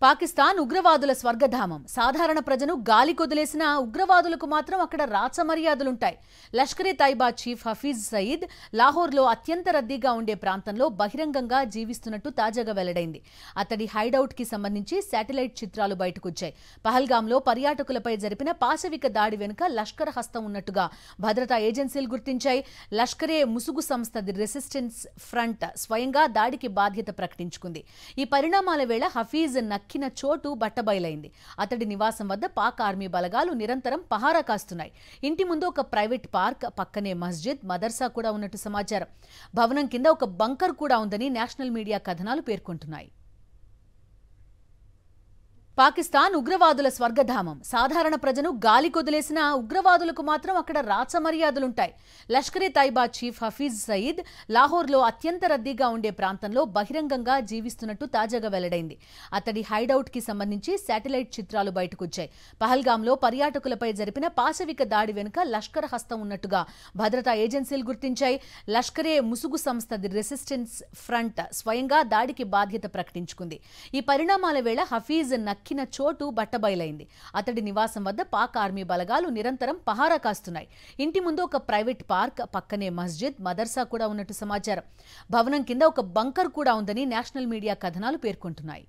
పాకిస్తాన్ ఉగ్రవాదుల స్వర్గధామం. సాధారణ ప్రజను గాలి కొదిలేసిన ఉగ్రవాదులకు మాత్రం అక్కడ రాచమర్యాదలుంటాయి. లష్కరే తైబా చీఫ్ హఫీజ్ సయీద్ లాహోర్లో అత్యంత రద్దీగా ఉండే ప్రాంతంలో బహిరంగంగా జీవిస్తున్నట్టు తాజాగా వెల్లడైంది. అతడి హైడౌట్ కి సంబంధించి శాటిలైట్ చిత్రాలు బయటకొచ్చాయి. పహల్గాంలో పర్యాటకులపై జరిపిన పాశవిక దాడి వెనుక లష్కర్ హస్తం ఉన్నట్టుగా భద్రతా ఏజెన్సీలు గుర్తించాయి. లష్కరే ముసుగు సంస్థ ది రెసిస్టెన్స్ ఫ్రంట్ స్వయంగా దాడికి బాధ్యత ప్రకటించుకుంది. ఈ పరిణామాల వేళ హఫీజ్ నక్కిన చోటు బట్టబయలైంది. అతడి నివాసం వద్ద పాక్ ఆర్మీ బలగాలు నిరంతరం పహారా కాస్తున్నాయి. ఇంటి ముందు ఒక ప్రైవేట్ పార్క్, పక్కనే మస్జిద్, మదర్సా కూడా ఉన్నట్టు సమాచారం. భవనం కింద ఒక బంకర్ కూడా ఉందని నేషనల్ మీడియా కథనాలు పేర్కొంటున్నాయి. పాకిస్తాన్ ఉగ్రవాదుల స్వర్గధామం. సాధారణ ప్రజను గాలి కొదిలేసిన ఉగ్రవాదులకు మాత్రం అక్కడ రాచమర్యాదలుంటాయి. లష్కరే తైబా చీఫ్ హఫీజ్ సయీద్ లాహోర్లో అత్యంత రద్దీగా ఉండే ప్రాంతంలో బహిరంగంగా జీవిస్తున్నట్టు తాజాగా వెల్లడైంది. అతడి హైడౌట్ కి సంబంధించి శాటిలైట్ చిత్రాలు బయటకొచ్చాయి. పహల్గాంలో పర్యాటకులపై జరిపిన పాశవిక దాడి వెనుక లష్కర్ హస్తం ఉన్నట్టుగా భద్రతా ఏజెన్సీలు గుర్తించాయి. లష్కరే ముసుగు సంస్థ ది రెసిస్టెన్స్ ఫ్రంట్ స్వయంగా దాడికి బాధ్యత ప్రకటించుకుంది. ఈ పరిణామాల వేళ హఫీజ్ నక్కిన చోటు బట్టబయలైంది. అతడి నివాసం వద్ద పాక్ ఆర్మీ బలగాలు నిరంతరం పహారా కాస్తున్నాయి. ఇంటి ముందు ఒక ప్రైవేట్ పార్క్, పక్కనే మస్జిద్, మదర్సా కూడా ఉన్నట్టు సమాచారం. భవనం కింద ఒక బంకర్ కూడా ఉందని నేషనల్ మీడియా కథనాలు పేర్కొంటున్నాయి.